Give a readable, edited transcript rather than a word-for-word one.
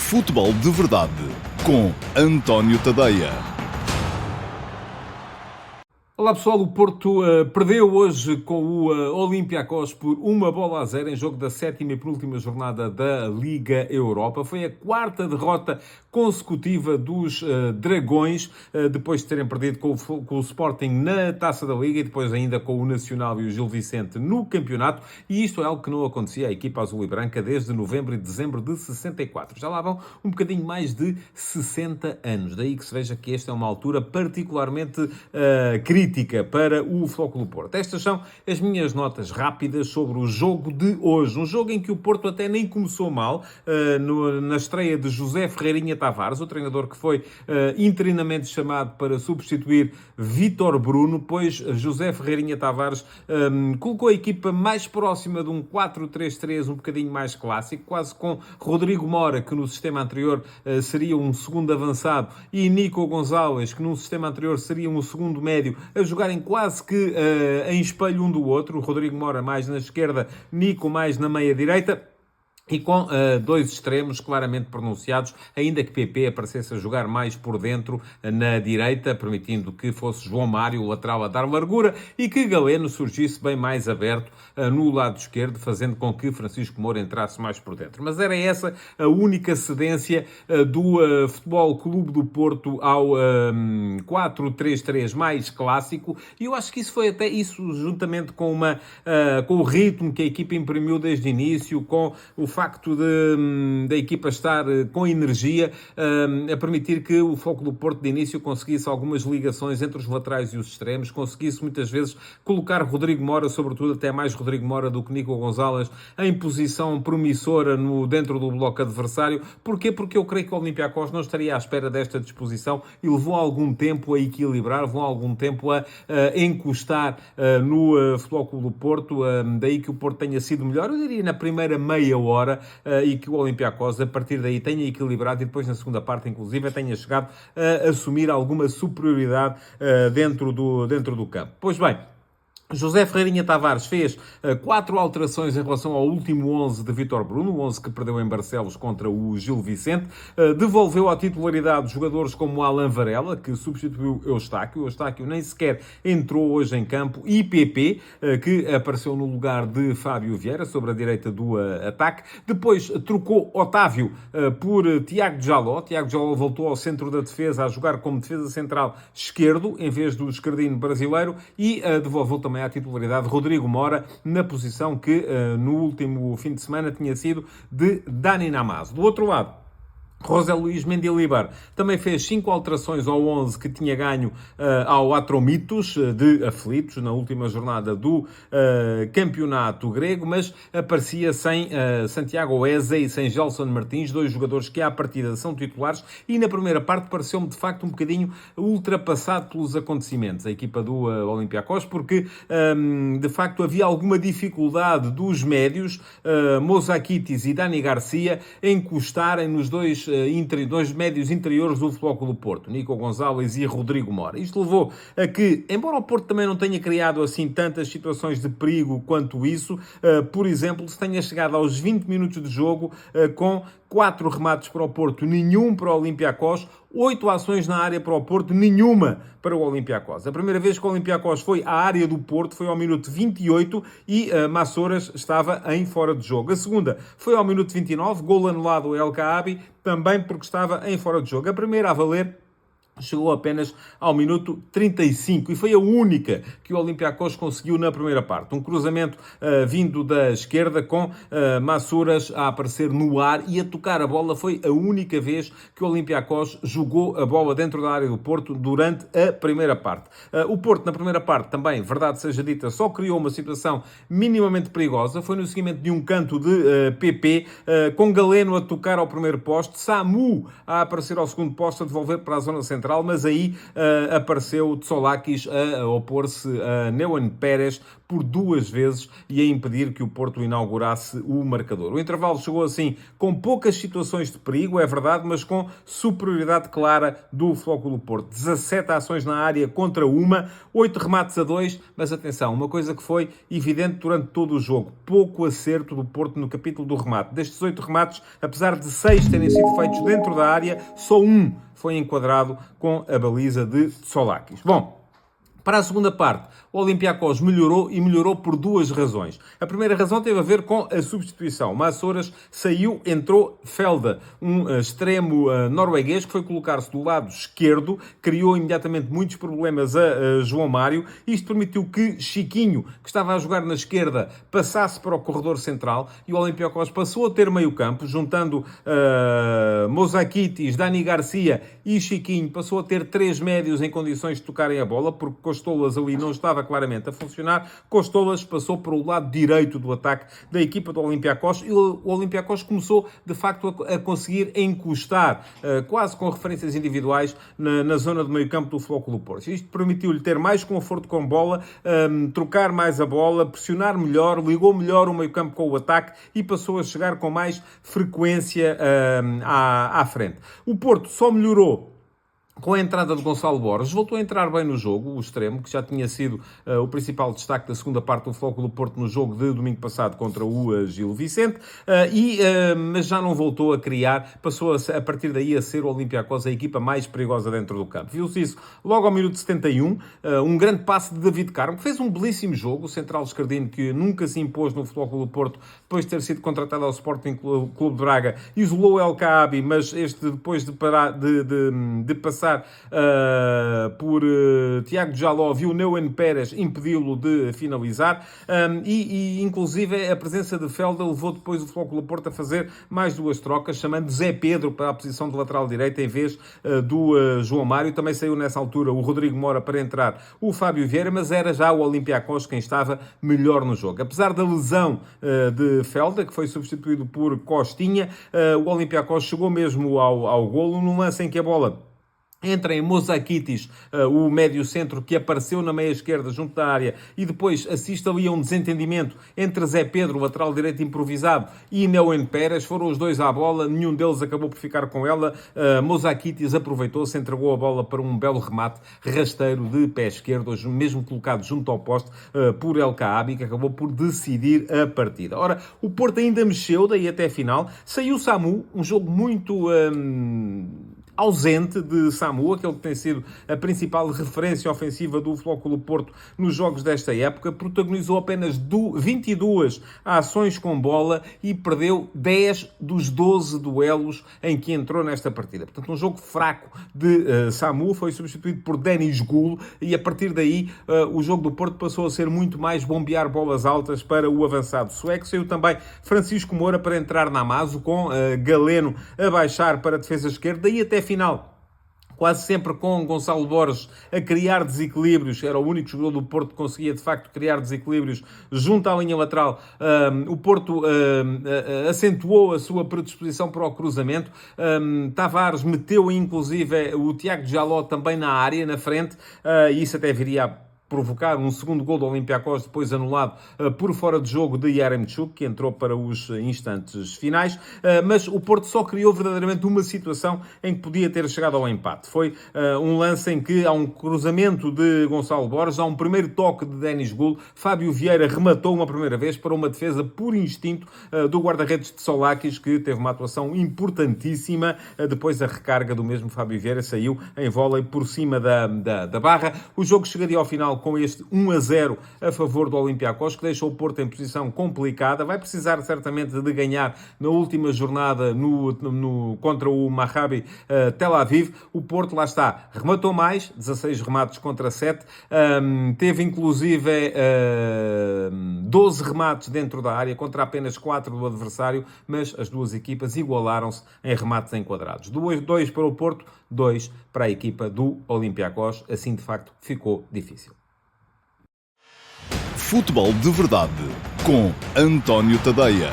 Futebol de Verdade com António Tadeia. Olá pessoal, o Porto perdeu hoje com o Olympiacos por 1-0 em jogo da sétima e penúltima jornada da Liga Europa. Foi a quarta derrota consecutiva dos Dragões, depois de terem perdido com o Sporting na Taça da Liga e depois ainda com o Nacional e o Gil Vicente no campeonato. E isto é algo que não acontecia à equipa azul e branca desde novembro e dezembro de 64. Já lá vão um bocadinho mais de 60 anos. Daí que se veja que esta é uma altura particularmente crítica para o Futebol do Porto. Estas são as minhas notas rápidas sobre o jogo de hoje. Um jogo em que o Porto até nem começou mal, na estreia de José Ferreirinha Tavares, o treinador que foi interinamente chamado para substituir Vítor Bruno, pois José Ferreirinha Tavares colocou a equipa mais próxima de um 4-3-3, um bocadinho mais clássico, quase com Rodrigo Mora, que no sistema anterior seria um segundo avançado, e Nico Gonzalez, que num sistema anterior seria um segundo médio, a jogarem quase que em espelho um do outro. O Rodrigo Mora mais na esquerda, Nico mais na meia-direita. E com dois extremos claramente pronunciados, ainda que PP aparecesse a jogar mais por dentro na direita, permitindo que fosse João Mário, o lateral, a dar largura, e que Galeno surgisse bem mais aberto no lado esquerdo, fazendo com que Francisco Moura entrasse mais por dentro. Mas era essa a única cedência do Futebol Clube do Porto ao 4-3-3 mais clássico, e eu acho que isso foi até isso, juntamente com o ritmo que a equipa imprimiu desde o início, com o facto da equipa estar com energia, a permitir que o Foco do Porto de início conseguisse algumas ligações entre os laterais e os extremos, conseguisse muitas vezes colocar Rodrigo Mora, sobretudo até mais Rodrigo Mora do que Nico Gonzalez, em posição promissora dentro do bloco adversário. Porquê? Porque eu creio que o Olympiacos não estaria à espera desta disposição e levou algum tempo a equilibrar, levou algum tempo a encostar no Futebol Clube do Porto, daí que o Porto tenha sido melhor, eu diria na primeira meia hora, e que o Olympiacos, a partir daí, tenha equilibrado e depois, na segunda parte, inclusive, tenha chegado a assumir alguma superioridade dentro do campo. Pois bem, José Ferreirinha Tavares fez 4 alterações em relação ao último 11 de Vítor Bruno, o 11 que perdeu em Barcelos contra o Gil Vicente. Devolveu à titularidade jogadores como Alan Varela, que substituiu Eustáquio. Eustáquio nem sequer entrou hoje em campo. E PP, que apareceu no lugar de Fábio Vieira, sobre a direita do ataque. Depois trocou Otávio por Tiago Jaló. Tiago Jaló voltou ao centro da defesa a jogar como defesa central esquerdo, em vez do esquerdino brasileiro. E devolveu também à titularidade Rodrigo Mora, na posição que no último fim de semana tinha sido de Dani Namazo. Do outro lado, José Luís Mendilibar também fez 5 alterações ao 11 que tinha ganho ao Atromitos de Aflitos na última jornada do campeonato grego, mas aparecia sem Santiago Eze e sem Gelson Martins, dois jogadores que à partida são titulares, e na primeira parte pareceu-me de facto um bocadinho ultrapassado pelos acontecimentos, a equipa do Olympiacos, porque de facto havia alguma dificuldade dos médios, Mozakitis e Dani Garcia, encostarem nos dois médios interiores do Futebol Clube do Porto, Nico Gonzalez e Rodrigo Mora. Isto levou a que, embora o Porto também não tenha criado assim tantas situações de perigo quanto isso, por exemplo, se tenha chegado aos 20 minutos de jogo com 4 remates para o Porto, nenhum para o Olympiacos, 8 ações na área para o Porto, nenhuma para o Olympiacos. A primeira vez que o Olympiacos foi à área do Porto foi ao minuto 28 e Massouras estava em fora de jogo. A segunda foi ao minuto 29, gol anulado ao El Kaabi, também porque estava em fora de jogo. A primeira a valer chegou apenas ao minuto 35 e foi a única que o Olympiacos conseguiu na primeira parte. Um cruzamento vindo da esquerda com Massouras a aparecer no ar e a tocar a bola. Foi a única vez que o Olympiacos jogou a bola dentro da área do Porto durante a primeira parte. O Porto, na primeira parte, também, verdade seja dita, só criou uma situação minimamente perigosa. Foi no seguimento de um canto de PP, com Galeno a tocar ao primeiro poste, Samu a aparecer ao segundo poste, a devolver para a zona central central, mas aí apareceu Tsolakis a opor-se a Neuen Pérez por 2 vezes e a impedir que o Porto inaugurasse o marcador. O intervalo chegou assim com poucas situações de perigo, é verdade, mas com superioridade clara do Flóculo Porto. 17 ações na área contra 1, 8 remates a 2, mas atenção, uma coisa que foi evidente durante todo o jogo, pouco acerto do Porto no capítulo do remate. Destes 8 remates, apesar de 6 terem sido feitos dentro da área, só 1 foi enquadrado com a baliza de Tsolakis. Bom, para a segunda parte, o Olympiacos melhorou e melhorou por 2 razões. A primeira razão teve a ver com a substituição. Massoras saiu, entrou Felda, um extremo norueguês que foi colocar-se do lado esquerdo, criou imediatamente muitos problemas a João Mário. Isto permitiu que Chiquinho, que estava a jogar na esquerda, passasse para o corredor central e o Olympiacos passou a ter meio campo, juntando Mozakitis, Dani Garcia e Chiquinho, passou a ter 3 médios em condições de tocarem a bola, porque Costolas ali não estava claramente a funcionar. Costolas passou para o lado direito do ataque da equipa do Olympiacos e o Olympiacos começou, de facto, a conseguir encostar, quase com referências individuais, na zona de meio campo do Flóculo Porto. Isto permitiu-lhe ter mais conforto com bola, trocar mais a bola, pressionar melhor, ligou melhor o meio campo com o ataque e passou a chegar com mais frequência à frente. O Porto só melhorou com a entrada de Gonçalo Borges, voltou a entrar bem no jogo, o extremo, que já tinha sido o principal destaque da segunda parte do Flóculo Porto no jogo de domingo passado contra o Gil Vicente, mas já não voltou a criar, passou a partir daí a ser o Olympiacos a equipa mais perigosa dentro do campo. Viu-se isso logo ao minuto 71, um grande passe de David Carmo, que fez um belíssimo jogo, o central esquerdino que nunca se impôs no Flóculo Porto, depois de ter sido contratado ao Sporting Clube de Braga, isolou o El Kaabi, mas este depois de passar por Tiago Jaló, viu Neuen Pérez impedi-lo de finalizar e inclusive a presença de Felda levou depois o Flóculo Porto a fazer mais 2 trocas, chamando Zé Pedro para a posição de lateral direito em vez do João Mário. Também saiu nessa altura o Rodrigo Mora para entrar o Fábio Vieira, mas era já o Olympiacos quem estava melhor no jogo. Apesar da lesão de Felda, que foi substituído por Costinha, o Olympiacos chegou mesmo ao golo num lance em que a bola entra em Mozakitis, o médio-centro que apareceu na meia-esquerda junto da área e depois assiste ali a um desentendimento entre Zé Pedro, lateral direito improvisado, e Neuen Pérez. Foram os dois à bola, nenhum deles acabou por ficar com ela. Mozakitis aproveitou-se, entregou a bola para um belo remate rasteiro de pé esquerdo, mesmo colocado junto ao poste por El Kaabi, que acabou por decidir a partida. Ora, o Porto ainda mexeu daí até a final. Saiu Samu, um jogo muito ausente de Samu, aquele que tem sido a principal referência ofensiva do Flóculo Porto nos jogos desta época. Protagonizou apenas 22 ações com bola e perdeu 10 dos 12 duelos em que entrou nesta partida. Portanto, um jogo fraco de Samu, foi substituído por Denis Gulo e a partir daí o jogo do Porto passou a ser muito mais bombear bolas altas para o avançado sueco. Saiu também Francisco Moura para entrar na Amazo, com Galeno a baixar para a defesa esquerda e até final quase sempre com Gonçalo Borges a criar desequilíbrios. Era o único jogador do Porto que conseguia, de facto, criar desequilíbrios junto à linha lateral. O Porto acentuou a sua predisposição para o cruzamento. Tavares meteu, inclusive, o Tiago Jaló também na área, na frente, e isso até viria a provocar um segundo gol do Olympiacos, depois anulado por fora de jogo de Yaremchuk, que entrou para os instantes finais, mas o Porto só criou verdadeiramente uma situação em que podia ter chegado ao empate. Foi um lance em que há um cruzamento de Gonçalo Borges, há um primeiro toque de Denis Gulo, Fábio Vieira rematou uma primeira vez para uma defesa por instinto do guarda-redes de Tsolakis, que teve uma atuação importantíssima. Depois a recarga do mesmo Fábio Vieira saiu em vôlei por cima da barra. O jogo chegaria ao final com este 1-0 a favor do Olympiacos, que deixou o Porto em posição complicada. Vai precisar certamente de ganhar na última jornada contra o Maccabi Tel Aviv. O Porto, lá está, rematou mais, 16 remates contra 7. Teve inclusive 12 remates dentro da área contra apenas 4 do adversário, mas as duas equipas igualaram-se em remates enquadrados. 2 para o Porto, 2 para a equipa do Olympiacos. Assim, de facto, ficou difícil. Futebol de Verdade com António Tadeia.